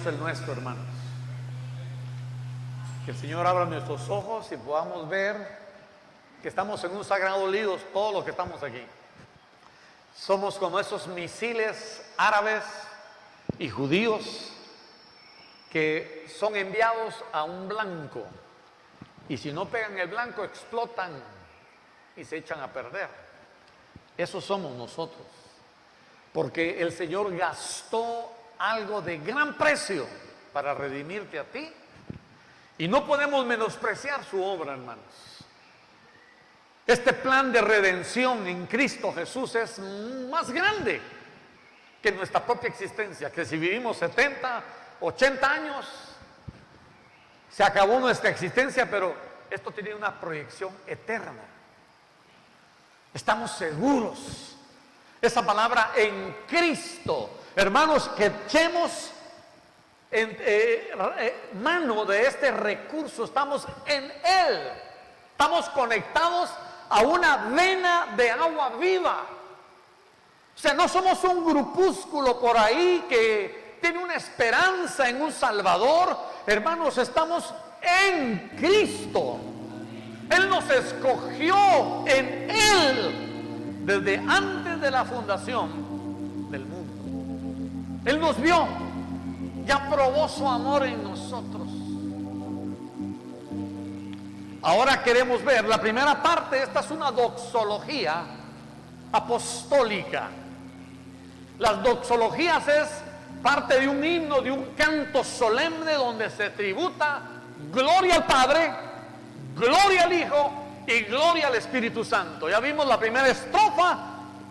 Dios el nuestro, hermanos. Que el Señor abra nuestros ojos y podamos ver que estamos en un sagrado lío, todos los que estamos aquí. Somos como esos misiles árabes y judíos que son enviados a un blanco, y si no pegan el blanco explotan y se echan a perder. Eso somos nosotros, porque el Señor gastó algo de gran precio para redimirte a ti, y no podemos menospreciar su obra, hermanos. Este plan de redención en Cristo Jesús es más grande que nuestra propia existencia, que si vivimos 70, 80 años, se acabó nuestra existencia, pero esto tiene una proyección eterna. Estamos seguros. Esa palabra en Cristo, hermanos, que echemos mano de este recurso, estamos en Él, estamos conectados a una vena de agua viva. O sea, no somos un grupúsculo por ahí que tiene una esperanza en un Salvador. Hermanos, estamos en Cristo. Él nos escogió en Él desde antes de la fundación del mundo. Él nos vio, ya probó su amor en nosotros. Ahora queremos ver la primera parte. Esta es una doxología apostólica. Las doxologías es parte de un himno, de un canto solemne donde se tributa gloria al Padre, gloria al Hijo y gloria al Espíritu Santo. Ya vimos la primera estrofa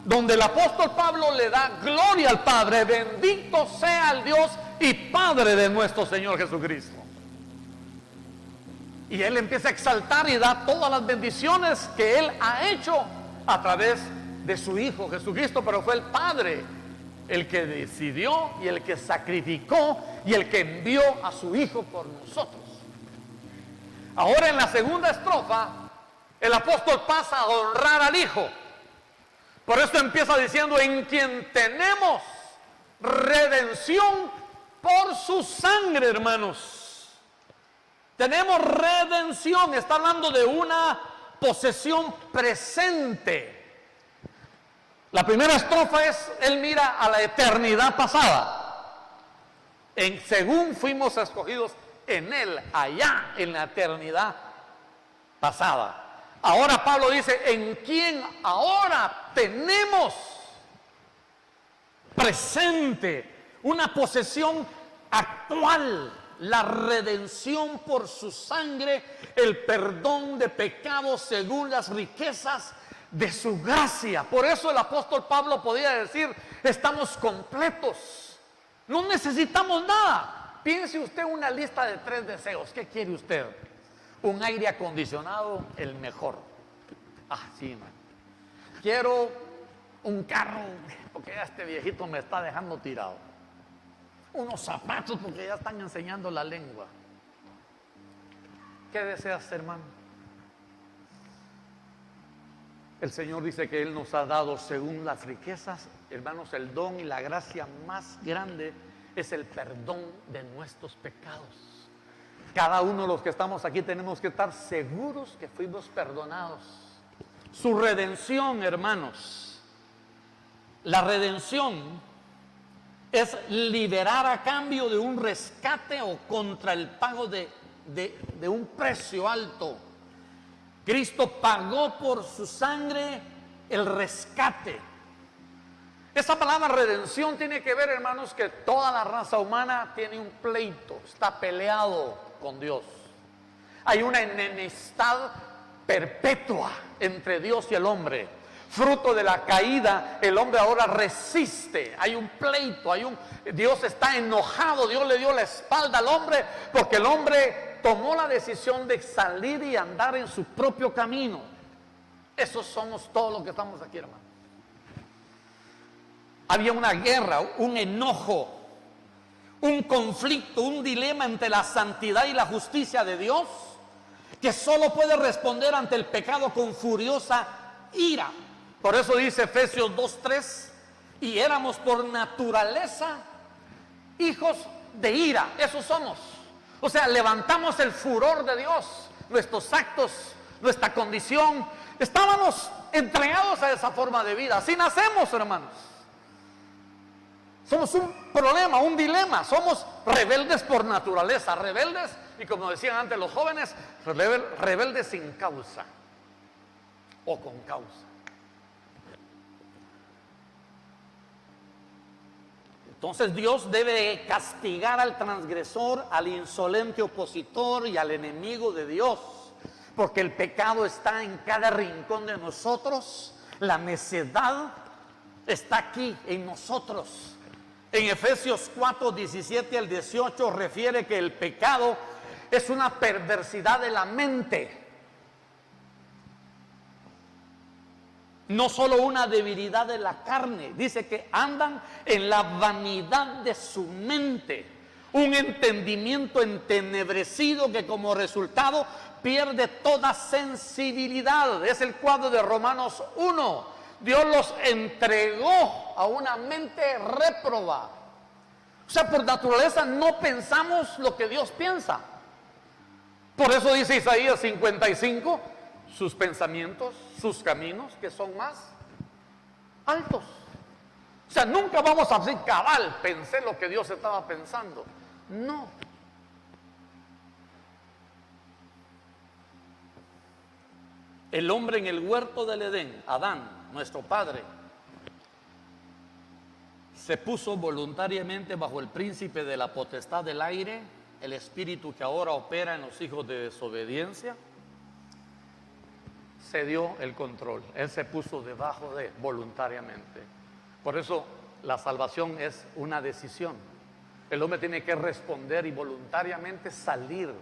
donde el apóstol Pablo le da gloria al Padre. Bendito sea el Dios y Padre de nuestro Señor Jesucristo. Y él empieza a exaltar y da todas las bendiciones que él ha hecho a través de su Hijo Jesucristo. Pero fue el Padre el que decidió y el que sacrificó y el que envió a su Hijo por nosotros. Ahora en la segunda estrofa el apóstol pasa a honrar al Hijo. Por eso empieza diciendo: en quien tenemos redención por su sangre, hermanos. Tenemos redención. Está hablando de una posesión presente. La primera estrofa es: él mira a la eternidad pasada. Según fuimos escogidos en Él, allá en la eternidad pasada. Ahora Pablo dice: en quien ahora tenemos presente una posesión actual, la redención por su sangre, el perdón de pecados según las riquezas de su gracia. Por eso el apóstol Pablo podía decir: estamos completos, no necesitamos nada. Piense usted una lista de 3 deseos. ¿Qué quiere usted? Un aire acondicionado, el mejor. Sí, man. Quiero un carro, porque ya este viejito me está dejando tirado. Unos zapatos, porque ya están enseñando la lengua. ¿Qué deseas, hermano? El Señor dice que Él nos ha dado según las riquezas, hermanos, el don y la gracia más grande es el perdón de nuestros pecados. Cada uno de los que estamos aquí tenemos que estar seguros que fuimos perdonados. Su redención, hermanos, la redención es liberar a cambio de un rescate o contra el pago de un precio alto. Cristo pagó por su sangre el rescate. Esa palabra redención tiene que ver, hermanos, que toda la raza humana tiene un pleito, está peleado con Dios. Hay una enemistad perpetua entre Dios y el hombre. Fruto de la caída, el hombre ahora resiste. Hay un pleito, Dios está enojado. Dios le dio la espalda al hombre porque el hombre tomó la decisión de salir y andar en su propio camino. Esos somos todos los que estamos aquí, hermano. Había una guerra, un enojo, un conflicto, un dilema entre la santidad y la justicia de Dios, que solo puede responder ante el pecado con furiosa ira. Por eso dice Efesios 2:3: y éramos por naturaleza hijos de ira, eso somos. O sea, levantamos el furor de Dios, nuestros actos, nuestra condición. Estábamos entregados a esa forma de vida. Así nacemos, hermanos. Somos un problema, un dilema. Somos rebeldes por naturaleza, rebeldes, y como decían antes los jóvenes, rebeldes sin causa o con causa. Entonces Dios debe castigar al transgresor, al insolente opositor y al enemigo de Dios, porque el pecado está en cada rincón de nosotros, la necedad está aquí en nosotros. En Efesios 4, 17 al 18 refiere que el pecado es una perversidad de la mente, no solo una debilidad de la carne. Dice que andan en la vanidad de su mente, un entendimiento entenebrecido que como resultado pierde toda sensibilidad. Es el cuadro de Romanos 1. Dios los entregó a una mente réproba. O sea, por naturaleza no pensamos lo que Dios piensa. Por eso dice Isaías 55, sus pensamientos, sus caminos, que son más altos. O sea, nunca vamos a decir, cabal, pensé lo que Dios estaba pensando. No. El hombre en el huerto del Edén, Adán, nuestro padre, se puso voluntariamente bajo el príncipe de la potestad del aire, el espíritu que ahora opera en los hijos de desobediencia. Se dio el control, él se puso debajo de, voluntariamente. Por eso la salvación es una decisión. El hombre tiene que responder y voluntariamente salir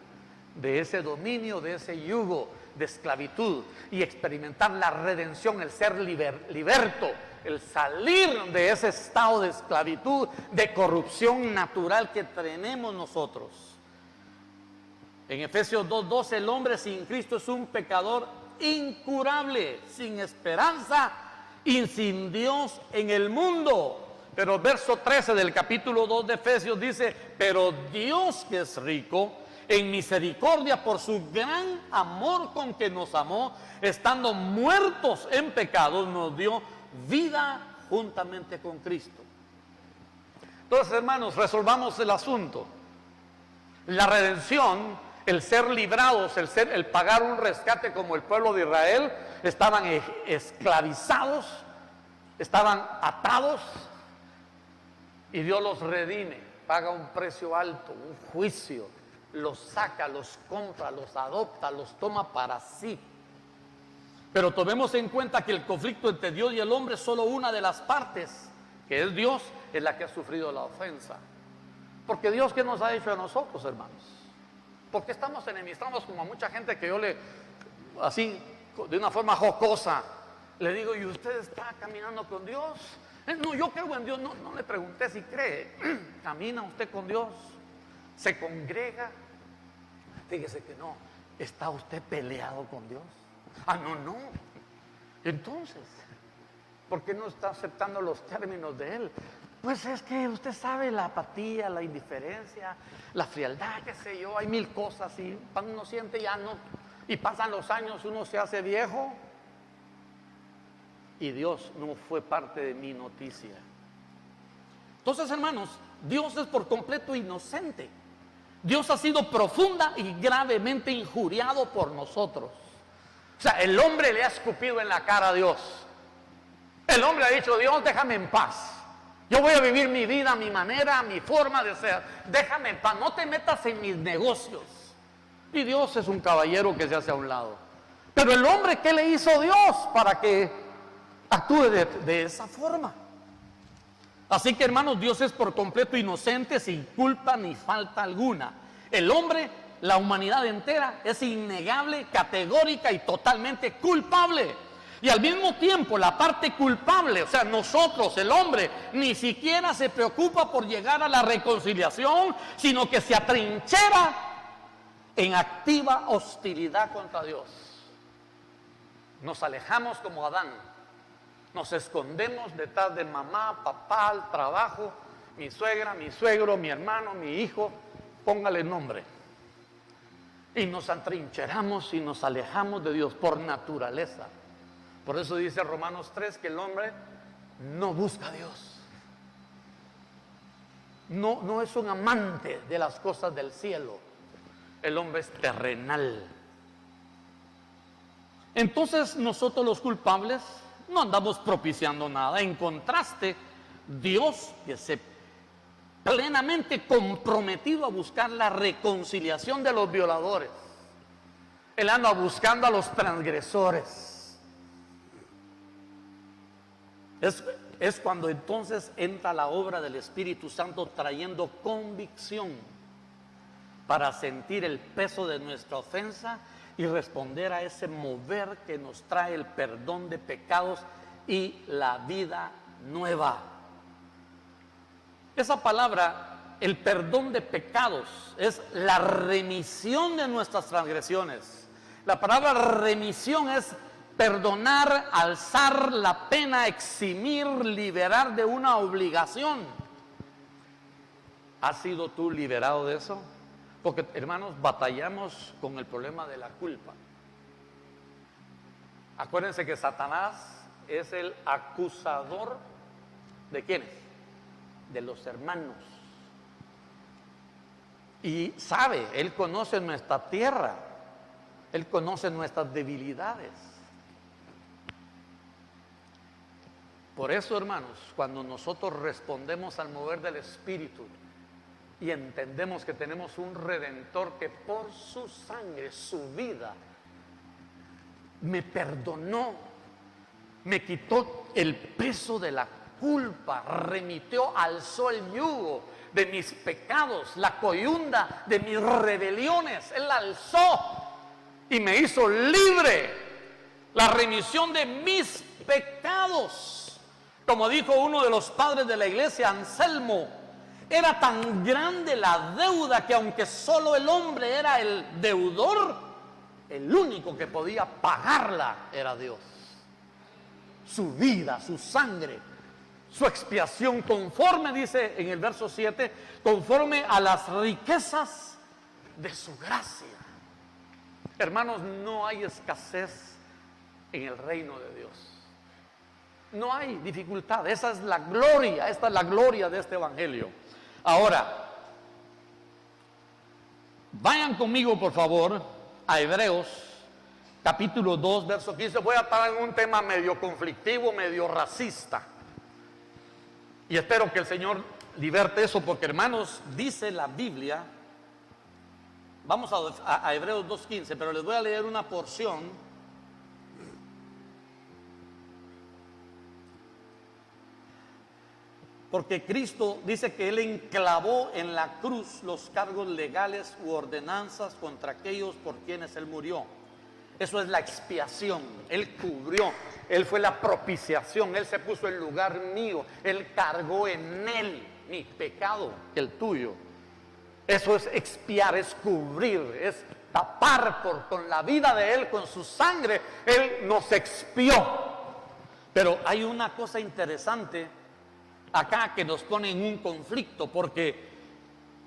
de ese dominio, de ese yugo de esclavitud y experimentar la redención, el ser liberto, el salir de ese estado de esclavitud, de corrupción natural que tenemos nosotros. En Efesios 2:12, el hombre sin Cristo es un pecador incurable, sin esperanza y sin Dios en el mundo. Pero el verso 13 del capítulo 2 de Efesios dice: pero Dios, que es rico en misericordia por su gran amor con que nos amó, estando muertos en pecados, nos dio vida juntamente con Cristo. Entonces, hermanos, resolvamos el asunto. La redención, el ser librados, el pagar un rescate como el pueblo de Israel, estaban esclavizados, estaban atados, y Dios los redime, paga un precio alto, un juicio, los saca, los compra, los adopta, los toma para sí. Pero tomemos en cuenta que el conflicto entre Dios y el hombre es solo una de las partes, que es Dios, es la que ha sufrido la ofensa. Porque Dios, ¿qué nos ha hecho a nosotros, hermanos? Porque estamos enemistados, como a mucha gente que yo así, de una forma jocosa, le digo: ¿y usted está caminando con Dios? No, yo creo en Dios. No le pregunté si cree. ¿Camina usted con Dios? ¿Se congrega? Fíjese que no. ¿Está usted peleado con Dios? No. Entonces, ¿por qué no está aceptando los términos de Él? Pues es que usted sabe, la apatía, la indiferencia, la frialdad, qué sé yo, hay mil cosas, y cuando uno siente ya no, y pasan los años, uno se hace viejo, y Dios no fue parte de mi noticia. Entonces, hermanos, Dios es por completo inocente. Dios ha sido profunda y gravemente injuriado por nosotros. O sea, el hombre le ha escupido en la cara a Dios. El hombre ha dicho: Dios, déjame en paz. Yo voy a vivir mi vida, a mi manera, a mi forma de ser. Déjame en paz, no te metas en mis negocios. Y Dios es un caballero que se hace a un lado. Pero el hombre, ¿qué le hizo Dios para que actúe de esa forma? Así que, hermanos, Dios es por completo inocente, sin culpa ni falta alguna. El hombre, la humanidad entera, es innegable, categórica y totalmente culpable. Y al mismo tiempo, la parte culpable, o sea, nosotros, el hombre, ni siquiera se preocupa por llegar a la reconciliación, sino que se atrinchera en activa hostilidad contra Dios. Nos alejamos como Adán. Nos escondemos detrás de mamá, papá, el trabajo, mi suegra, mi suegro, mi hermano, mi hijo, póngale nombre. Y nos atrincheramos y nos alejamos de Dios por naturaleza. Por eso dice Romanos 3 que el hombre no busca a Dios. No es un amante de las cosas del cielo. El hombre es terrenal. Entonces nosotros los culpables no andamos propiciando nada. En contraste, Dios, que se plenamente comprometido a buscar la reconciliación de los violadores, Él anda buscando a los transgresores. Es cuando entonces entra la obra del Espíritu Santo trayendo convicción para sentir el peso de nuestra ofensa y responder a ese mover que nos trae el perdón de pecados y la vida nueva. Esa palabra, el perdón de pecados, es la remisión de nuestras transgresiones. La palabra remisión es perdonar, alzar la pena, eximir, liberar de una obligación. ¿Has sido tú liberado de eso? Porque, hermanos, batallamos con el problema de la culpa. Acuérdense que Satanás es el acusador ¿de quiénes? De los hermanos. Y sabe, Él conoce nuestra tierra, Él conoce nuestras debilidades. Por eso, hermanos, cuando nosotros respondemos al mover del Espíritu y entendemos que tenemos un Redentor que por su sangre, su vida, me perdonó, me quitó el peso de la culpa, remitió, alzó el yugo de mis pecados, la coyunda de mis rebeliones, Él la alzó y me hizo libre, la remisión de mis pecados. Como dijo uno de los padres de la iglesia, Anselmo, era tan grande la deuda que aunque solo el hombre era el deudor, el único que podía pagarla era Dios. Su vida, su sangre, su expiación, conforme, dice en el verso 7, conforme a las riquezas de su gracia. Hermanos, no hay escasez en el reino de Dios. No hay dificultad. Esa es la gloria, esta es la gloria de este evangelio. Ahora, vayan conmigo por favor a Hebreos capítulo 2, verso 15. Voy a estar en un tema medio conflictivo, medio racista. Y espero que el Señor liberte eso, porque hermanos, dice la Biblia, vamos a Hebreos 2.15, pero les voy a leer una porción. Porque Cristo dice que Él enclavó en la cruz los cargos legales u ordenanzas contra aquellos por quienes Él murió. Eso es la expiación. Él cubrió, Él fue la propiciación, Él se puso en lugar mío, Él cargó en Él mi pecado, el tuyo. Eso es expiar, es cubrir, es tapar con la vida de Él, con su sangre. Él nos expió. Pero hay una cosa interesante acá que nos pone en un conflicto, porque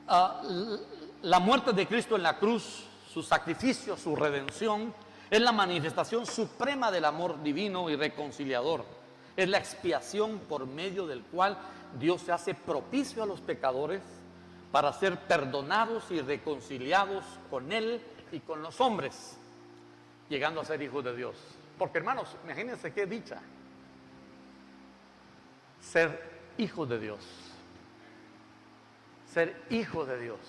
la muerte de Cristo en la cruz, su sacrificio, su redención, es la manifestación suprema del amor divino y reconciliador. Es la expiación por medio del cual Dios se hace propicio a los pecadores para ser perdonados y reconciliados con Él y con los hombres, llegando a ser hijos de Dios. Porque hermanos, imagínense qué dicha ser hijo de Dios. Ser hijo de Dios.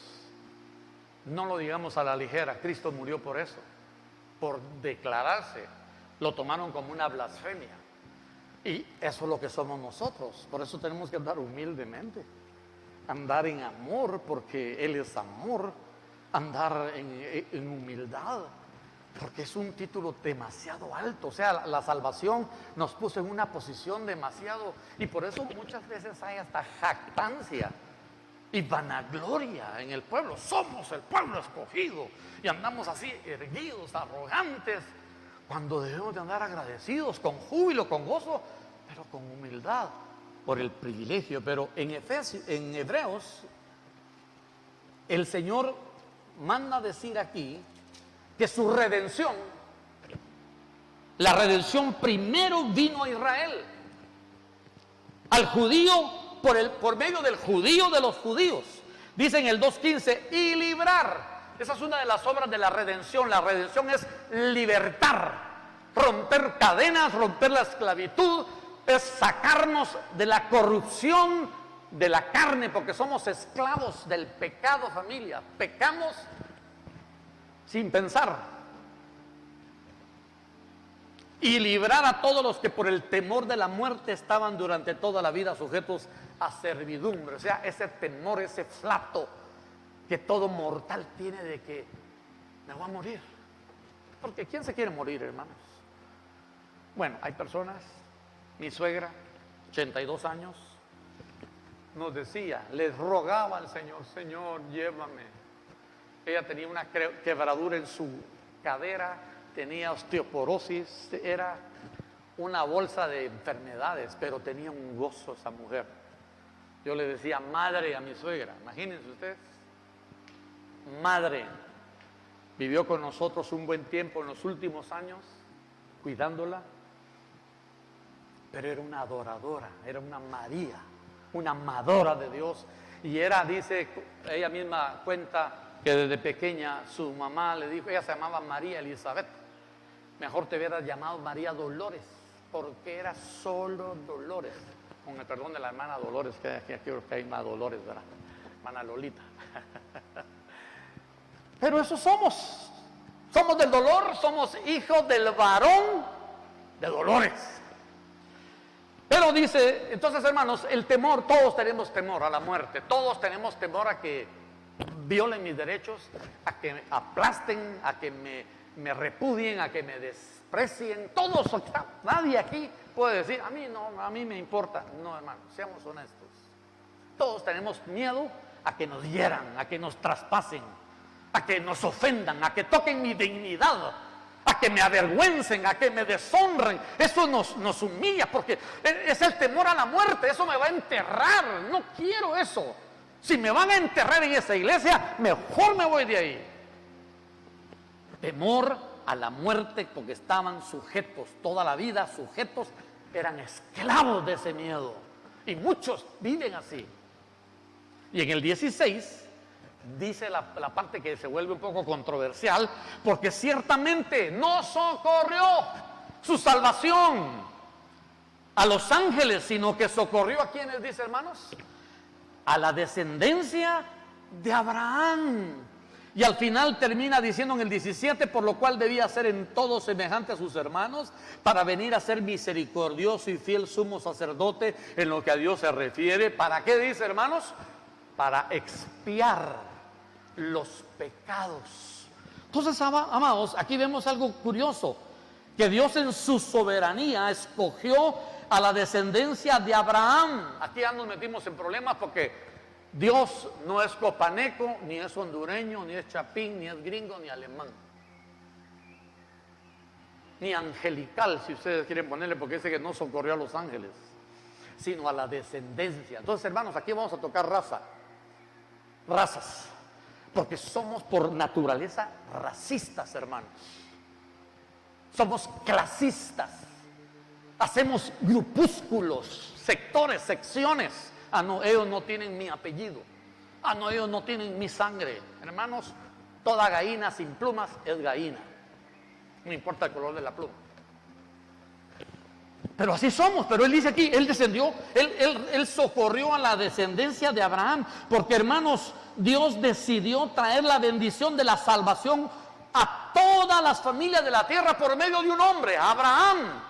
No lo digamos a la ligera. Cristo murió por eso, por declararse. Lo tomaron como una blasfemia. Y eso es lo que somos nosotros. Por eso tenemos que andar humildemente, andar en amor, porque Él es amor. Andar en humildad, porque es un título demasiado alto. O sea, la salvación nos puso en una posición demasiado, y por eso muchas veces hay hasta jactancia y vanagloria en el pueblo. Somos el pueblo escogido y andamos así erguidos, arrogantes, cuando debemos de andar agradecidos, con júbilo, con gozo, pero con humildad, por el privilegio, pero en Hebreos, el Señor manda decir aquí que su redención, la redención primero vino a Israel, al judío, por medio del judío de los judíos. Dice en el 2:15, y librar. Esa es una de las obras de la redención. La redención es libertar, romper cadenas, romper la esclavitud, es sacarnos de la corrupción de la carne, porque somos esclavos del pecado, familia. Pecamos sin pensar. Y librar a todos los que por el temor de la muerte estaban durante toda la vida sujetos a servidumbre. O sea, ese temor, ese flato que todo mortal tiene de que me voy a morir. Porque ¿quién se quiere morir, hermanos? Bueno, hay personas, mi suegra, 82 años, nos decía, les rogaba al Señor, Señor, llévame. Ella tenía una quebradura en su cadera, tenía osteoporosis, era una bolsa de enfermedades, pero tenía un gozo esa mujer. Yo le decía madre a mi suegra, imagínense ustedes, madre. Vivió con nosotros un buen tiempo en los últimos años, cuidándola, pero era una adoradora, era una María, una amadora de Dios. Y era, dice, ella misma cuenta que desde pequeña su mamá le dijo, ella se llamaba María Elizabeth, mejor te hubieras llamado María Dolores, porque era solo Dolores, con el perdón de la hermana Dolores, que aquí creo que hay más Dolores, ¿verdad? Hermana Lolita. Pero eso somos del dolor, somos hijos del varón de dolores. Pero dice, entonces hermanos, el temor, todos tenemos temor a la muerte, todos tenemos temor a que violen mis derechos, a que aplasten, a que me repudien, a que me desprecien, todos, nadie aquí puede decir, a mí no, a mí me importa. No, hermanos, seamos honestos. Todos tenemos miedo a que nos hieran, a que nos traspasen, a que nos ofendan, a que toquen mi dignidad, a que me avergüencen, a que me deshonren. Eso nos humilla, porque es el temor a la muerte. Eso me va a enterrar, no quiero eso. Si me van a enterrar en esa iglesia, mejor me voy de ahí. Temor a la muerte, porque estaban sujetos toda la vida, sujetos, eran esclavos de ese miedo. Y muchos viven así. Y en el 16 dice la parte que se vuelve un poco controversial, porque ciertamente no socorrió su salvación a los ángeles, sino que socorrió a quienes, dice hermanos, a la descendencia de Abraham. Y al final termina diciendo en el 17, por lo cual debía ser en todo semejante a sus hermanos, para venir a ser misericordioso y fiel sumo sacerdote en lo que a Dios se refiere. ¿Para qué dice, hermanos? Para expiar los pecados. Entonces, amados, aquí vemos algo curioso, que Dios en su soberanía escogió a la descendencia de Abraham. Aquí ya nos metimos en problemas porque Dios no es copaneco, ni es hondureño, ni es chapín, ni es gringo, ni alemán, ni angelical, si ustedes quieren ponerle, porque dice que no socorrió a los ángeles, sino a la descendencia. Entonces, hermanos, aquí vamos a tocar razas, porque somos por naturaleza racistas, hermanos. Somos clasistas. Hacemos grupúsculos, sectores, secciones. Ah, no, ellos no tienen mi apellido. Ah, no, ellos no tienen mi sangre. Hermanos, toda gallina sin plumas es gallina. No importa el color de la pluma. Pero así somos. Pero él dice aquí, él descendió, él socorrió a la descendencia de Abraham, porque hermanos, Dios decidió traer la bendición de la salvación a todas las familias de la tierra por medio de un hombre, Abraham,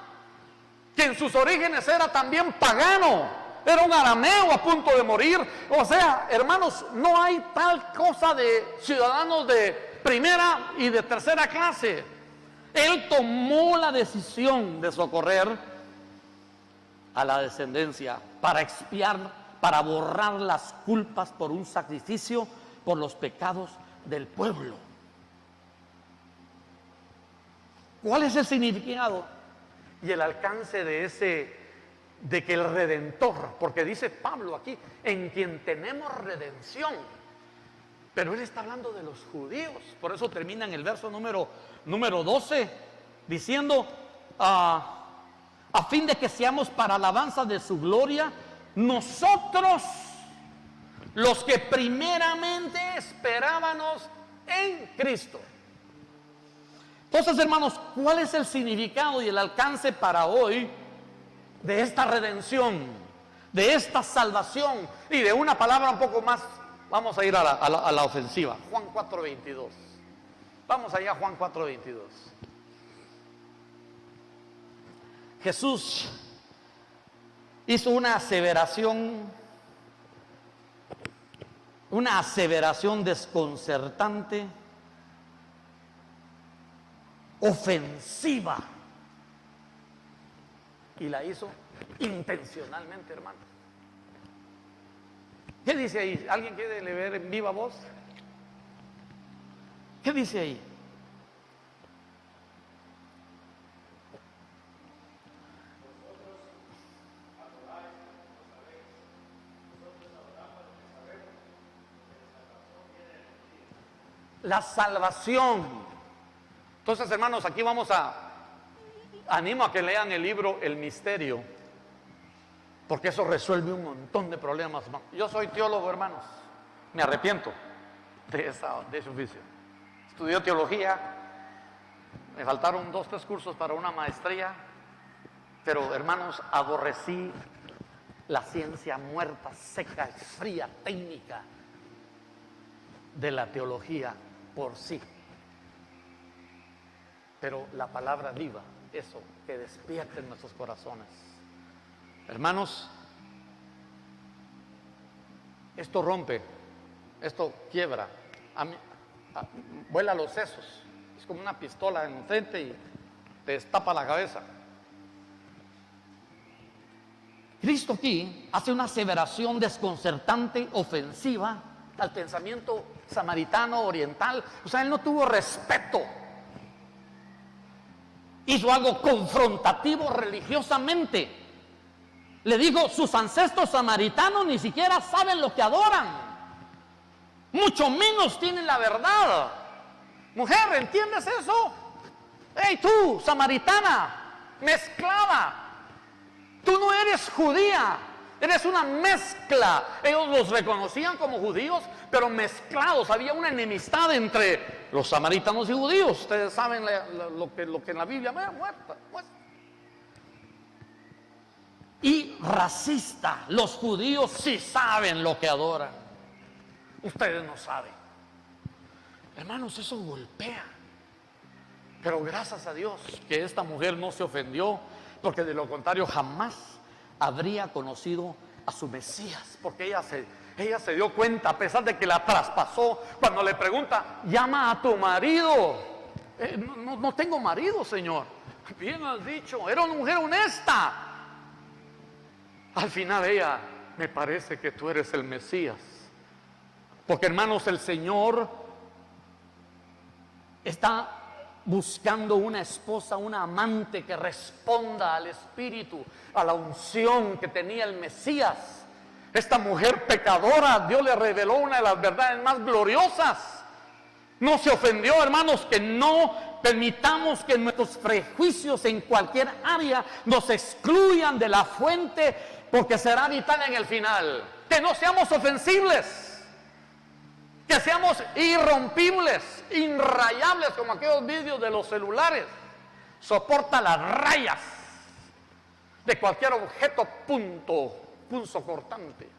que en sus orígenes era también pagano, era un arameo a punto de morir. O sea, hermanos, no hay tal cosa de ciudadanos de primera y de tercera clase. Él tomó la decisión de socorrer a la descendencia para expiar, para borrar las culpas por un sacrificio por los pecados del pueblo. ¿Cuál es el significado y el alcance de de que el Redentor, porque dice Pablo aquí, en quien tenemos redención, pero él está hablando de los judíos. Por eso termina en el verso número 12 diciendo, a fin de que seamos para alabanza de su gloria, nosotros los que primeramente esperábamos en Cristo. Entonces, hermanos, ¿cuál es el significado y el alcance para hoy de esta redención, de esta salvación y de una palabra un poco más? Vamos a ir a la ofensiva. Juan 4:22. Vamos allá a Juan 4:22. Jesús hizo una aseveración desconcertante, ofensiva, y la hizo intencionalmente, hermanos. ¿Qué dice ahí? ¿Alguien quiere leer en viva voz? ¿Qué dice ahí? La salvación. Entonces, hermanos, aquí animo a que lean el libro El Misterio, porque eso resuelve un montón de problemas. Yo soy teólogo, hermanos, me arrepiento de ese oficio. Estudié teología, me faltaron 2 o 3 cursos para una maestría, pero, hermanos, aborrecí la ciencia muerta, seca, fría, técnica de la teología por sí. Pero la palabra viva, eso, que despierte en nuestros corazones. Hermanos, esto rompe, esto quiebra, vuela los sesos. Es como una pistola en frente y te destapa la cabeza. Cristo aquí hace una aseveración desconcertante, ofensiva al pensamiento samaritano oriental. O sea, él no tuvo respeto. Hizo algo confrontativo religiosamente. Le dijo, sus ancestros samaritanos ni siquiera saben lo que adoran, mucho menos tienen la verdad. Mujer, ¿entiendes eso? Hey, tú, samaritana, mezclada, tú no eres judía, eres una mezcla. Ellos los reconocían como judíos, pero mezclados. Había una enemistad entre los samaritanos y judíos. Ustedes saben lo que en la Biblia muestra. Y racista. Los judíos sí saben lo que adoran, ustedes no saben. Hermanos, eso golpea. Pero gracias a Dios que esta mujer no se ofendió, porque de lo contrario jamás habría conocido a su Mesías, porque ella se dio cuenta, a pesar de que la traspasó, cuando le pregunta, llama a tu marido. No tengo marido, Señor. Bien has dicho, era una mujer honesta. Al final ella, me parece que tú eres el Mesías. Porque, hermanos, el Señor está buscando una esposa, una amante que responda al Espíritu, a la unción que tenía el Mesías. Esta mujer pecadora, Dios le reveló una de las verdades más gloriosas. No se ofendió, hermanos, que no permitamos que nuestros prejuicios en cualquier área nos excluyan de la fuente, porque será vital en el final. Que no seamos ofensibles, que seamos irrompibles, inrayables, como aquellos vídeos de los celulares. Soporta las rayas de cualquier objeto punzo cortante.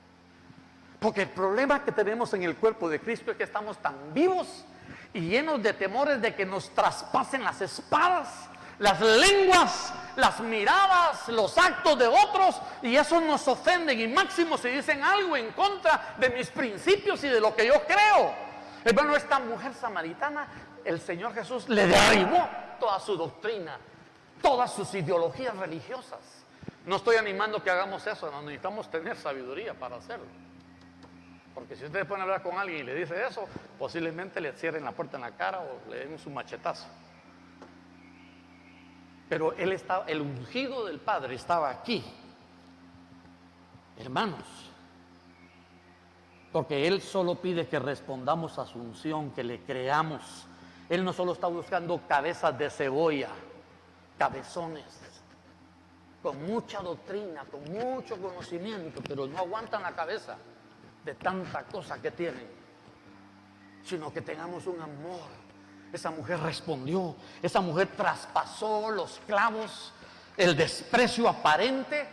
Porque el problema que tenemos en el cuerpo de Cristo es que estamos tan vivos y llenos de temores de que nos traspasen las espadas, las lenguas, las miradas, los actos de otros, y eso nos ofenden, y máximo si dicen algo en contra de mis principios y de lo que yo creo. Hermano, esta mujer samaritana, el Señor Jesús le derribó toda su doctrina, todas sus ideologías religiosas. No estoy animando que hagamos eso, no necesitamos tener sabiduría para hacerlo. Porque si ustedes pueden hablar con alguien y le dice eso, posiblemente le cierren la puerta en la cara o le den su machetazo. Pero el ungido del Padre estaba aquí, hermanos, porque Él solo pide que respondamos a su unción, que le creamos. Él no solo está buscando cabezas de cebolla, cabezones, con mucha doctrina, con mucho conocimiento, pero no aguantan la cabeza de tanta cosa que tienen, sino que tengamos un amor. Esa mujer respondió, esa mujer traspasó los clavos, el desprecio aparente,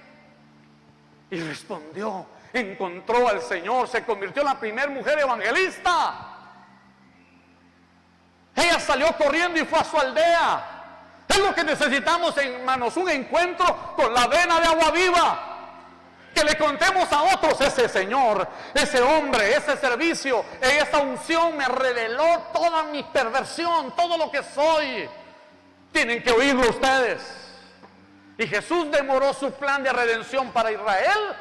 y respondió, encontró al Señor, se convirtió en la primera mujer evangelista. Ella salió corriendo y fue a su aldea. Es lo que necesitamos, hermanos, un encuentro con la vena de agua viva. Que le contemos a otros, ese Señor, ese hombre, ese servicio, esa unción me reveló toda mi perversión, todo lo que soy. Tienen que oírlo ustedes. Y Jesús demoró su plan de redención para Israel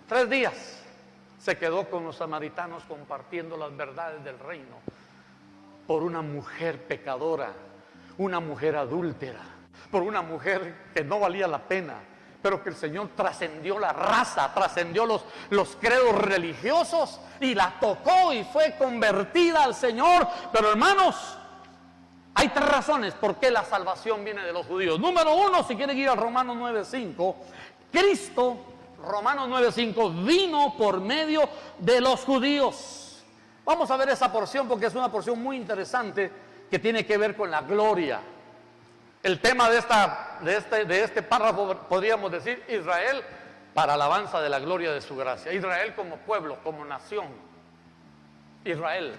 3 días. Se quedó con los samaritanos compartiendo las verdades del reino por una mujer pecadora, una mujer adúltera, por una mujer que no valía la pena, pero que el Señor trascendió la raza, trascendió los credos religiosos y la tocó y fue convertida al Señor. Pero hermanos, hay 3 razones por qué la salvación viene de los judíos. Número 1, si quieren ir a Romanos 9:5, Cristo, Romanos 9:5, vino por medio de los judíos. Vamos a ver esa porción porque es una porción muy interesante que tiene que ver con la gloria. El tema de este párrafo podríamos decir Israel para alabanza de la gloria de su gracia. Israel como pueblo, como nación. Israel.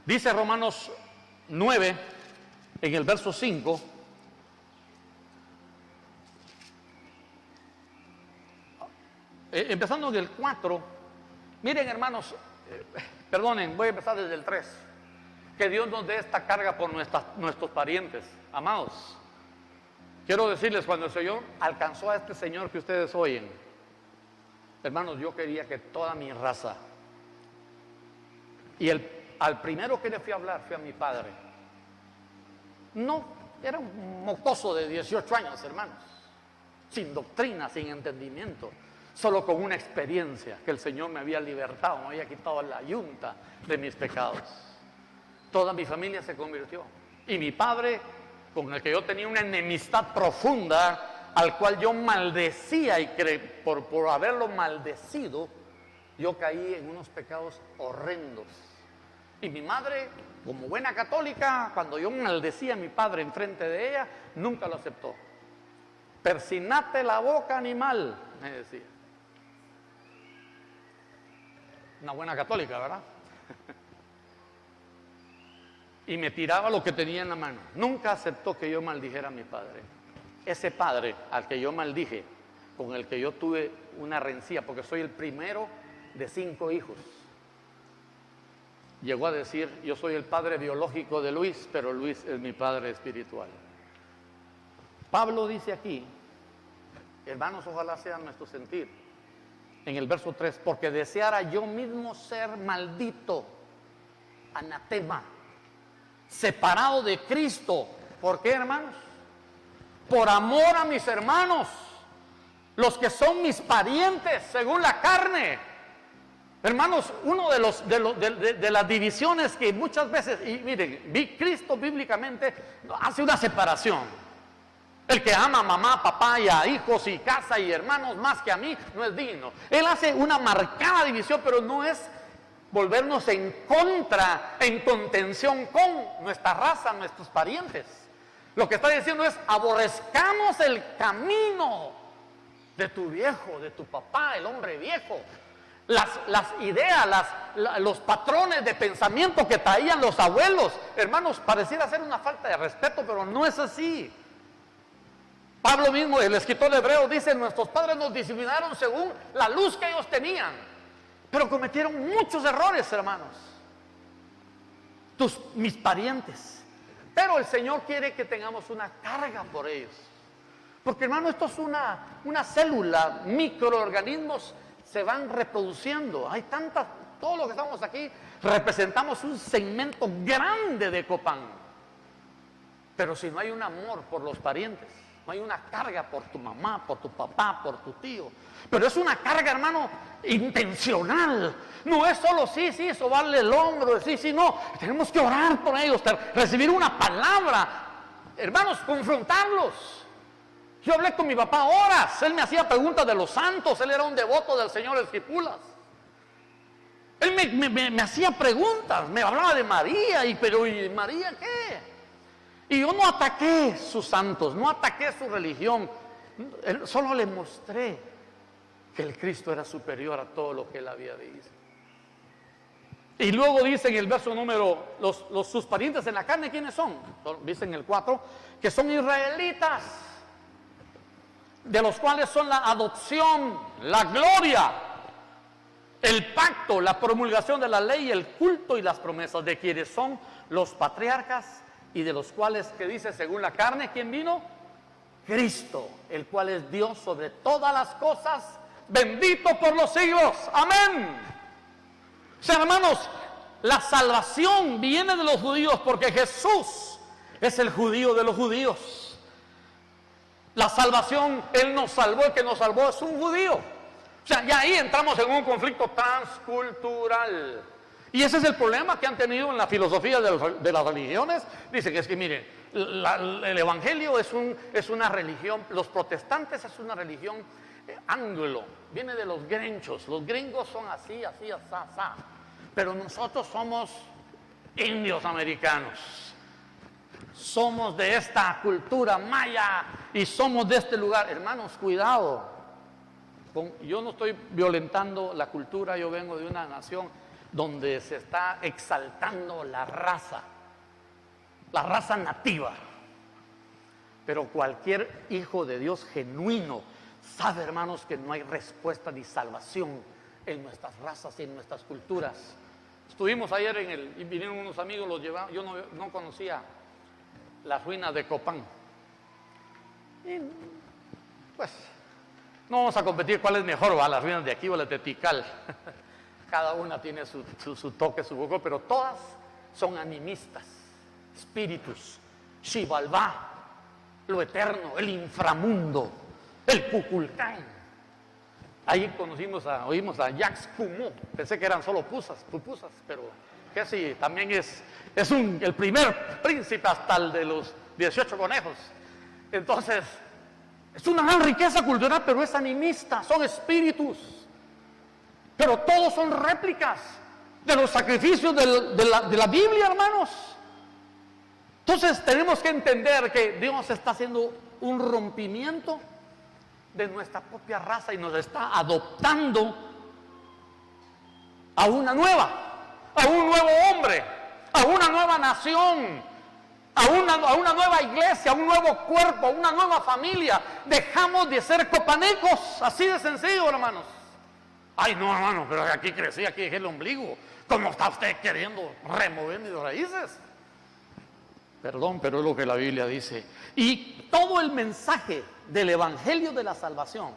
Dice Romanos 9 en el verso 5. Empezando en el 4. Miren, hermanos, perdonen, voy a empezar desde el 3. Que Dios nos dé esta carga por nuestros parientes, amados. Quiero decirles, cuando el Señor alcanzó a este Señor que ustedes oyen, hermanos, yo quería que toda mi raza, y al primero que le fui a hablar fue a mi padre. No, era un mocoso de 18 años, hermanos, sin doctrina, sin entendimiento, solo con una experiencia que el Señor me había libertado, me había quitado la yunta de mis pecados. Toda mi familia se convirtió. Y mi padre, con el que yo tenía una enemistad profunda, al cual yo maldecía y por haberlo maldecido, yo caí en unos pecados horrendos. Y mi madre, como buena católica, cuando yo maldecía a mi padre enfrente de ella, nunca lo aceptó. Persinate la boca, animal, me decía. Una buena católica, ¿verdad? Y me tiraba lo que tenía en la mano. Nunca aceptó que yo maldijera a mi padre. Ese padre al que yo maldije, con el que yo tuve una rencilla, porque soy el primero de 5 hijos, llegó a decir, yo soy el padre biológico de Luis, pero Luis es mi padre espiritual. Pablo dice aquí, hermanos, ojalá sea nuestro sentir, en el verso 3, porque deseara yo mismo ser maldito, anatema, separado de Cristo. ¿Por qué, hermanos? Por amor a mis hermanos, los que son mis parientes según la carne. Hermanos, uno de las divisiones que muchas veces, y miren, Cristo bíblicamente hace una separación. El que ama a mamá, papá y a hijos y casa y hermanos más que a mí no es digno. Él hace una marcada división, pero no es volvernos en contra, en contención con nuestra raza, nuestros parientes. Lo que está diciendo es, aborrezcamos el camino de tu viejo, de tu papá, el hombre viejo. Las ideas, los patrones de pensamiento que traían los abuelos. Hermanos, pareciera ser una falta de respeto, pero no es así. Pablo mismo, el escritor de Hebreos, dice, nuestros padres nos disciplinaron según la luz que ellos tenían. Pero cometieron muchos errores, hermanos. Mis parientes. Pero el Señor quiere que tengamos una carga por ellos. Porque, hermano, esto es una célula, microorganismos se van reproduciendo. Hay tantas, todos los que estamos aquí representamos un segmento grande de Copán. Pero si no hay un amor por los parientes, No hay una carga por tu mamá, por tu papá, por tu tío. Pero es una carga, hermano, intencional. No es solo sí, sobarle el hombro, sí, no. Tenemos que orar por ellos, recibir una palabra. Hermanos, confrontarlos. Yo hablé con mi papá horas. Él me hacía preguntas de los santos. Él era un devoto del Señor Esquipulas. Él me hacía preguntas. Me hablaba de María. Pero ¿y María qué? Y yo no ataqué sus santos, no ataqué su religión, solo le mostré que el Cristo era superior a todo lo que él había dicho. Y luego dice en el verso número, sus parientes en la carne, ¿quiénes son? Dice en el 4, que son israelitas, de los cuales son la adopción, la gloria, el pacto, la promulgación de la ley, el culto y las promesas, de quienes son los patriarcas, y de los cuales, que dice según la carne, ¿quién vino? Cristo, el cual es Dios sobre todas las cosas, bendito por los siglos. Amén. O sea, hermanos, la salvación viene de los judíos porque Jesús es el judío de los judíos. La salvación, Él nos salvó, el que nos salvó es un judío. O sea, ya ahí entramos en un conflicto transcultural. Y ese es el problema que han tenido en la filosofía de las religiones. Dicen que es que, miren, el evangelio es una religión, los protestantes es una religión anglo, viene de los grinchos. Los gringos son así, asá. Pero nosotros somos indios americanos. Somos de esta cultura maya y somos de este lugar. Hermanos, cuidado. Yo no estoy violentando la cultura, yo vengo de una nación donde se está exaltando la raza nativa. Pero cualquier hijo de Dios genuino sabe, hermanos, que no hay respuesta ni salvación en nuestras razas y en nuestras culturas. Estuvimos ayer y vinieron unos amigos, los llevaron, yo no conocía las ruinas de Copán. Y pues no vamos a competir cuál es mejor, las ruinas de aquí o las de Tikal. Cada una tiene su toque, su poco, pero todas son animistas, espíritus, Xibalbá, lo eterno, el inframundo, el Kukulcán. Ahí oímos a Jacques Pumó. Pensé que eran solo pupusas, pero que sí, también es el primer príncipe hasta el de los 18 conejos. Entonces, es una gran riqueza cultural, pero es animista, son espíritus. Pero todos son réplicas de los sacrificios de la Biblia, hermanos. Entonces tenemos que entender que Dios está haciendo un rompimiento de nuestra propia raza y nos está adoptando a una nueva, a un nuevo hombre, a una nueva nación, a una nueva iglesia, a un nuevo cuerpo, a una nueva familia. Dejamos de ser copanecos, así de sencillo, hermanos. Ay, no, hermano, pero aquí crecí, aquí dejé el ombligo. ¿Cómo está usted queriendo remover mis raíces? Perdón, pero es lo que la Biblia dice. Y todo el mensaje del evangelio de la salvación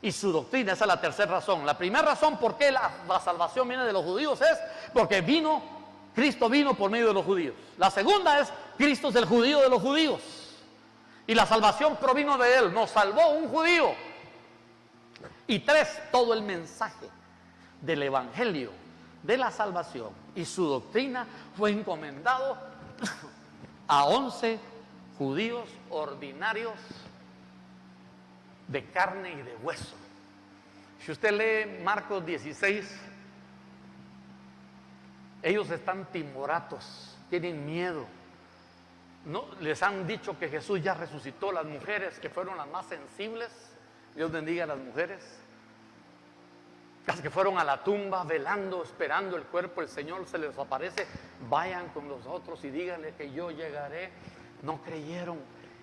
y su doctrina, esa es la tercera razón. La primera razón por qué la salvación viene de los judíos es porque Cristo vino por medio de los judíos. La segunda es, Cristo es el judío de los judíos. Y la salvación provino de Él, nos salvó un judío. Y tres, todo el mensaje del evangelio de la salvación y su doctrina fue encomendado a 11 judíos ordinarios de carne y de hueso. Si usted lee Marcos 16, ellos están timoratos, tienen miedo. No, les han dicho que Jesús ya resucitó. Las mujeres, que fueron las más sensibles, Dios bendiga a las mujeres, las que fueron a la tumba velando, esperando el cuerpo, el Señor se les aparece, vayan con los otros y díganle que yo llegaré. No creyeron,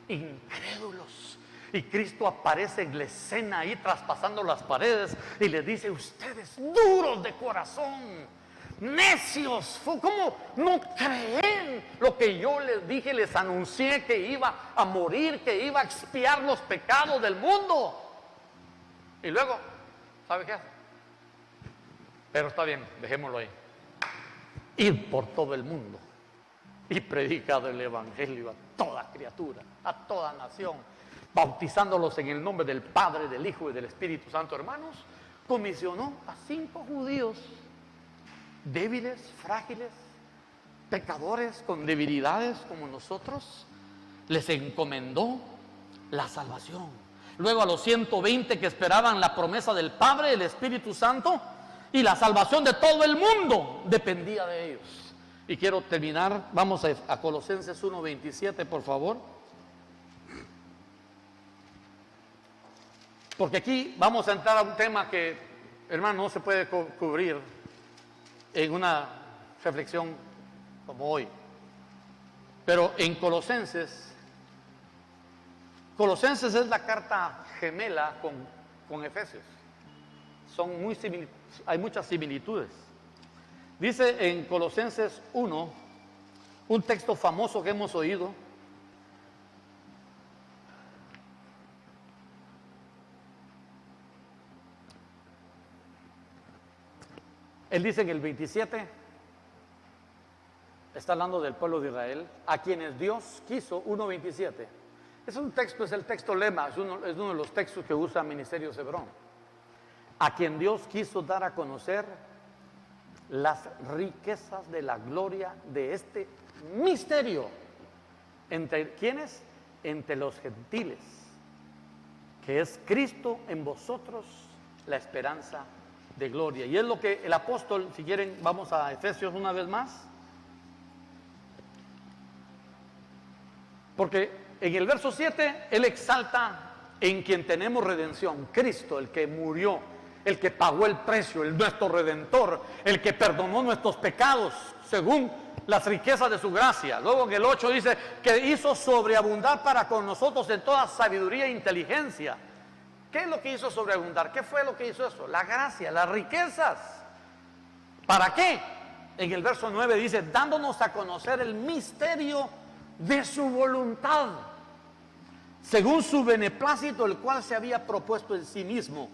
incrédulos. Y Cristo aparece en la escena ahí traspasando las paredes y les dice: ustedes duros de corazón, necios, ¿cómo no creen lo que yo les dije? Les anuncié que iba a morir, que iba a expiar los pecados del mundo. Y luego, ¿sabe qué hace? Pero está bien, dejémoslo ahí. Ir por todo el mundo y predicad el evangelio a toda criatura, a toda nación, bautizándolos en el nombre del Padre, del Hijo y del Espíritu Santo. Hermanos, comisionó a 5 judíos débiles, frágiles, pecadores con debilidades como nosotros, les encomendó la salvación. Luego a los 120 que esperaban la promesa del Padre, el Espíritu Santo, y la salvación de todo el mundo dependía de ellos. Y quiero terminar, vamos a Colosenses 1:27, por favor. Porque aquí vamos a entrar a un tema que, hermano, no se puede cubrir en una reflexión como hoy. Pero en Colosenses es la carta gemela con Efesios. Hay muchas similitudes. Dice en Colosenses 1, un texto famoso que hemos oído. Él dice en el 27, está hablando del pueblo de Israel, a quienes Dios quiso, 1:27. Es el texto lema, es uno de los textos que usa Ministerio Cebrón. A quien Dios quiso dar a conocer las riquezas de la gloria de este misterio. ¿Entre quiénes? Entre los gentiles, que es Cristo en vosotros, la esperanza de gloria. Y es lo que el apóstol, si quieren, vamos a Efesios una vez más. Porque en el verso 7, él exalta en quien tenemos redención, Cristo, el que murió, el que pagó el precio, nuestro redentor, el que perdonó nuestros pecados según las riquezas de su gracia. Luego en el 8 dice que hizo sobreabundar para con nosotros en toda sabiduría e inteligencia. ¿Qué es lo que hizo sobreabundar? ¿Qué fue lo que hizo eso? La gracia, las riquezas. ¿Para qué? En el verso 9 dice, dándonos a conocer el misterio de su voluntad, según su beneplácito, el cual se había propuesto en sí mismo,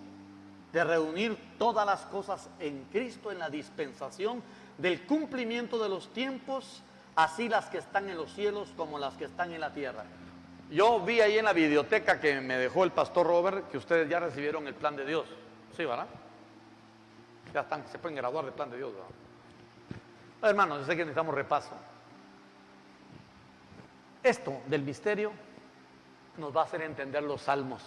de reunir todas las cosas en Cristo en la dispensación del cumplimiento de los tiempos, así las que están en los cielos como las que están en la tierra. Yo vi ahí en la videoteca que me dejó el pastor Robert que ustedes ya recibieron el plan de Dios. ¿Sí, verdad? Ya se pueden graduar del plan de Dios, ¿verdad? Hermanos, yo sé que necesitamos repaso. Esto del misterio nos va a hacer entender los salmos.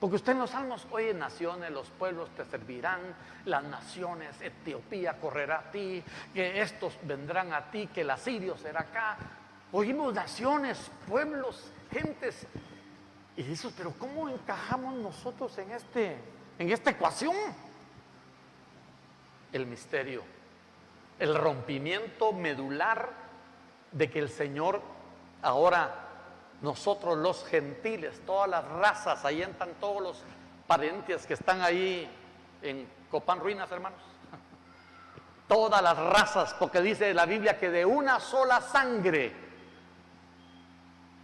Porque usted en los salmos oye naciones, los pueblos te servirán, las naciones, Etiopía correrá a ti, que estos vendrán a ti, que el asirio será acá. Oímos naciones, pueblos, gentes. Y dices, pero ¿cómo encajamos nosotros en esta ecuación? El misterio, el rompimiento medular de que el Señor ahora, nosotros los gentiles, todas las razas, ahí entran todos los parientes que están ahí en Copán Ruinas, hermanos. Todas las razas, porque dice la Biblia que de una sola sangre,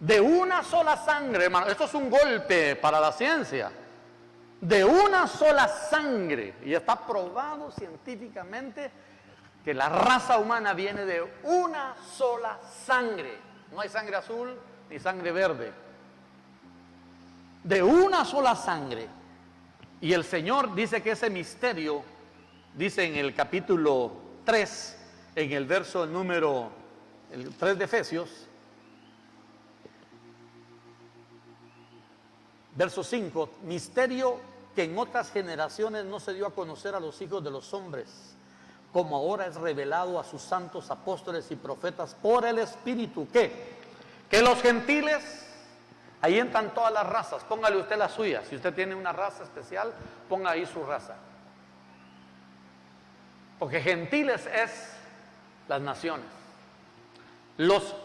hermano, esto es un golpe para la ciencia, de una sola sangre, y está probado científicamente que la raza humana viene de una sola sangre, no hay sangre azul ni sangre verde, de una sola sangre. Y el Señor dice que ese misterio, dice en el capítulo 3, en el verso número 3 de Efesios, verso 5, misterio que en otras generaciones no se dio a conocer a los hijos de los hombres, como ahora es revelado a sus santos apóstoles y profetas por el Espíritu. ¿Qué? Que los gentiles, ahí entran todas las razas, póngale usted la suya. Si usted tiene una raza especial, ponga ahí su raza. Porque gentiles es las naciones. Los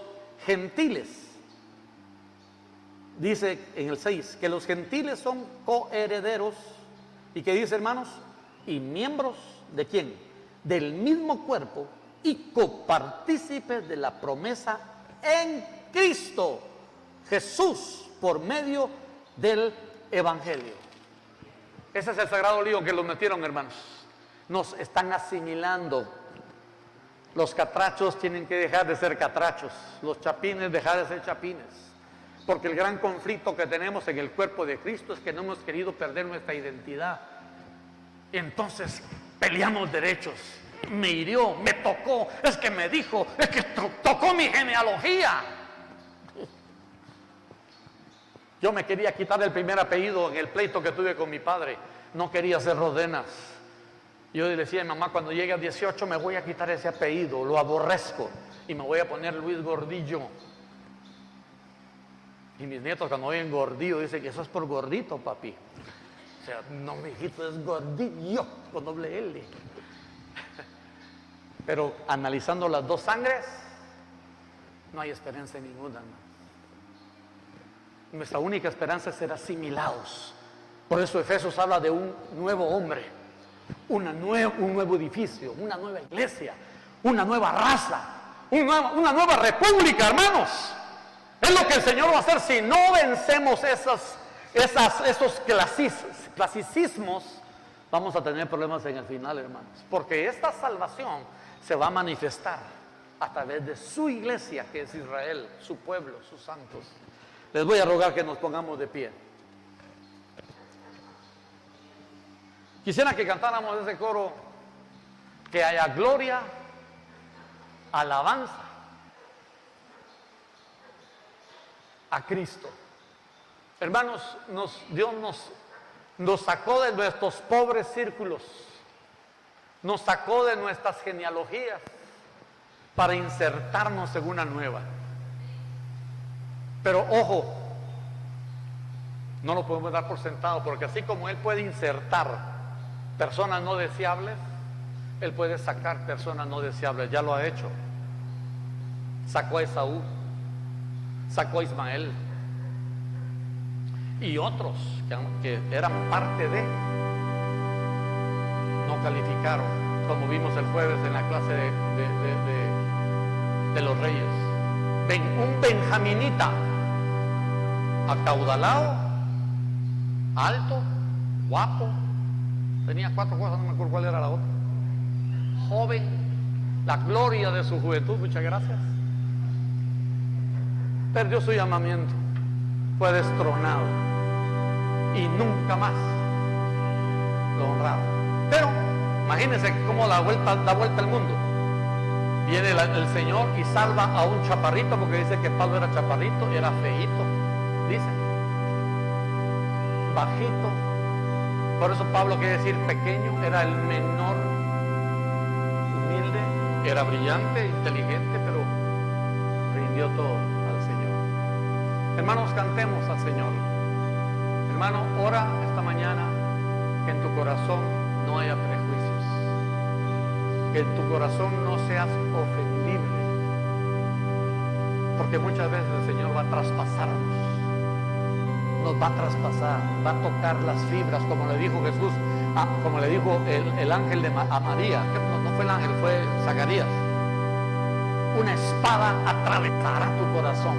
gentiles, dice en el 6, que los gentiles son coherederos. ¿Y qué dice, hermanos? Y miembros ¿de quién? Del mismo cuerpo y copartícipes de la promesa en Cristo Jesús por medio del Evangelio. Ese es el sagrado lío que los metieron, hermanos. Nos están asimilando. Los catrachos tienen que dejar de ser catrachos, los chapines dejar de ser chapines, porque el gran conflicto que tenemos en el cuerpo de Cristo es que no hemos querido perder nuestra identidad. Entonces peleamos derechos. Me hirió, me tocó, es que me dijo, es que tocó mi genealogía. Yo me quería quitar el primer apellido en el pleito que tuve con mi padre. No quería ser Rodenas. Yo le decía a mi mamá, cuando llegue a 18 me voy a quitar ese apellido, lo aborrezco y me voy a poner Luis Gordillo. Y mis nietos cuando oyen Gordillo dicen que eso es por gordito, papi. O sea, no, mi hijito, es Gordillo con doble L. Pero analizando las dos sangres, no hay esperanza ninguna, hermano. Nuestra única esperanza es ser asimilados. Por eso Efesios habla de un nuevo hombre, un nuevo edificio, una nueva iglesia, una nueva raza, una nueva república, hermanos. Es lo que el Señor va a hacer si no vencemos esos clasicismos. Vamos a tener problemas en el final, hermanos, porque esta salvación se va a manifestar a través de su iglesia, que es Israel, su pueblo, sus santos. Les voy a rogar que nos pongamos de pie. Quisiera que cantáramos ese coro: que haya gloria, alabanza a Cristo. Hermanos, Dios nos sacó de nuestros pobres círculos, nos sacó de nuestras genealogías para insertarnos en una nueva. Pero ojo, no lo podemos dar por sentado, porque así como Él puede insertar personas no deseables, Él puede sacar personas no deseables. Ya lo ha hecho. Sacó a Esaú, sacó a Ismael y otros que eran parte de, no calificaron, como vimos el jueves en la clase de los reyes. Un benjaminita, acaudalado, alto, guapo, tenía 4 cosas, no me acuerdo cuál era la otra. Joven, la gloria de su juventud, muchas gracias. Perdió su llamamiento, fue destronado y nunca más lo honraron. Pero imagínense cómo da vuelta el mundo. Viene el Señor y salva a un chaparrito, porque dice que Pablo era chaparrito y era feíto, dice, bajito. Por eso Pablo quiere decir pequeño, era el menor, humilde, era brillante, inteligente, pero rindió todo al Señor. Hermanos, cantemos al Señor. Hermano, ora esta mañana que en tu corazón no haya prejuicios, que en tu corazón no seas ofendible, porque muchas veces el Señor va a traspasarnos, nos va a traspasar, va a tocar las fibras, como le dijo Jesús, como le dijo el ángel a María, que no fue el ángel, fue Zacarías. Una espada atravesará tu corazón,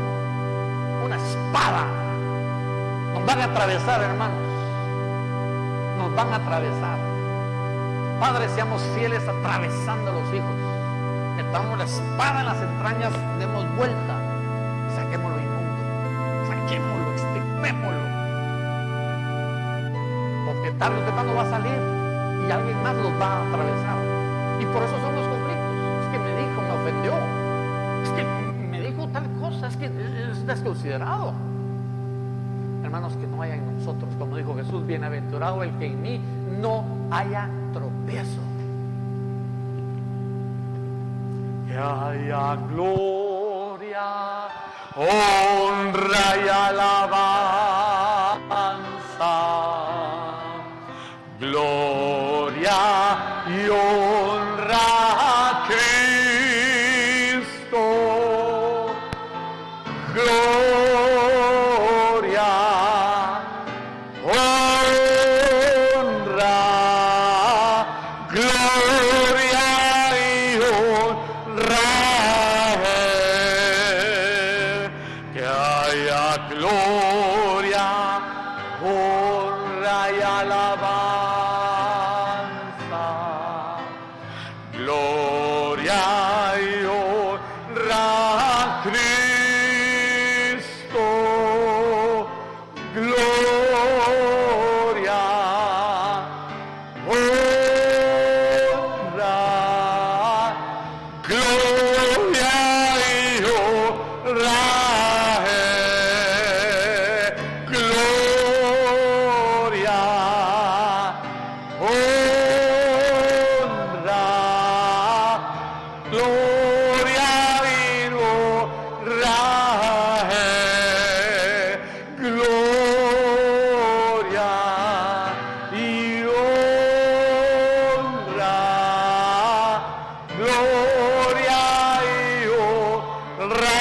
una espada. Nos van a atravesar, hermanos, nos van a atravesar. Padre, seamos fieles atravesando a los hijos. Metamos la espada en las entrañas, demos vuelta, saquémoslo inmundo, saquémoslo, extirpémoslo. Porque tarde o temprano va a salir y alguien más los va a atravesar. Y por eso son los conflictos. Es que me dijo, me ofendió. Es que me dijo tal cosa, es que es desconsiderado. Hermanos, que no haya en nosotros, como dijo Jesús, bienaventurado el que en mí no haya tropiezo. Que haya gloria, honra y alabanza, gloria y honra a Cristo, gloria, honra, gloria y honra, que haya gloria, honra y alabanza, gloria y honra, Cristo, gloria, honra, gloria y honra, gloria, honra, gloria y honra, gloria y honra, gloria y honra.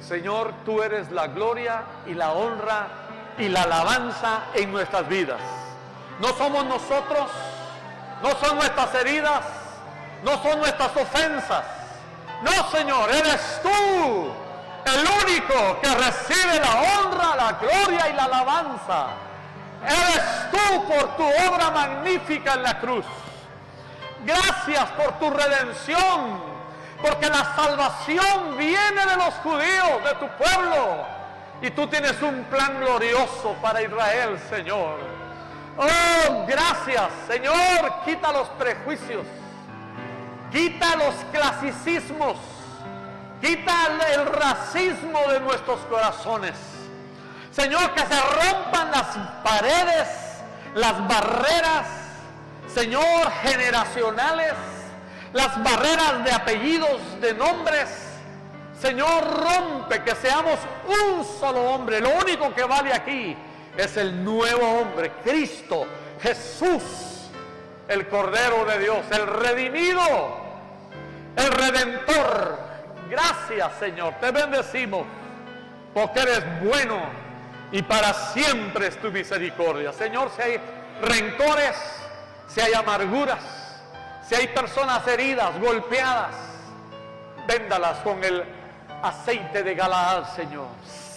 Señor, tú eres la gloria y la honra y la alabanza en nuestras vidas. No somos nosotros, no son nuestras heridas, no son nuestras ofensas. No, Señor, eres tú el único que recibe la honra, la gloria y la alabanza. Eres tú por tu obra magnífica en la cruz. Gracias por tu redención, porque la salvación viene de los judíos, de tu pueblo. Y tú tienes un plan glorioso para Israel, Señor. Oh, gracias, Señor. Quita los prejuicios, quita los clasicismos, quita el racismo de nuestros corazones. Señor, que se rompan las paredes, las barreras, Señor, generacionales, las barreras de apellidos, de nombres. Señor, rompe, que seamos un solo hombre. Lo único que vale aquí es el nuevo hombre, Cristo, Jesús, el Cordero de Dios, el redimido, el Redentor. Gracias, Señor, te bendecimos, porque eres bueno y para siempre es tu misericordia. Señor, si hay rencores, si hay amarguras, si hay personas heridas, golpeadas, véndalas con el aceite de Galaad, Señor.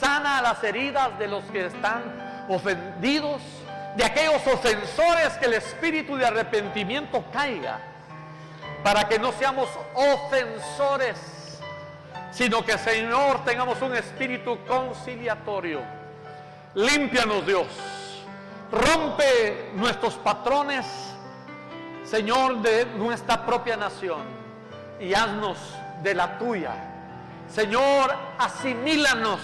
Sana las heridas de los que están ofendidos, de aquellos ofensores, que el espíritu de arrepentimiento caiga, para que no seamos ofensores, sino que, Señor, tengamos un espíritu conciliatorio. Límpianos, Dios. Rompe nuestros patrones, Señor, de nuestra propia nación, y haznos de la tuya. Señor, asimílanos.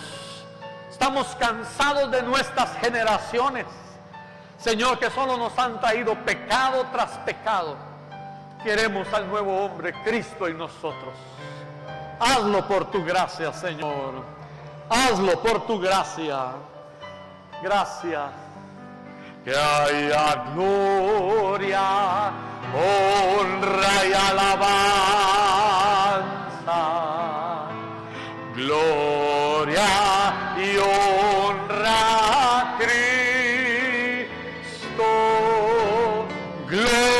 Estamos cansados de nuestras generaciones, Señor, que solo nos han traído pecado tras pecado. Queremos al nuevo hombre, Cristo, en nosotros. Hazlo por tu gracia, Señor. Hazlo por tu gracia. Gracias. Que haya gloria, honra y alabanza. Gloria y honra, Cristo. Gloria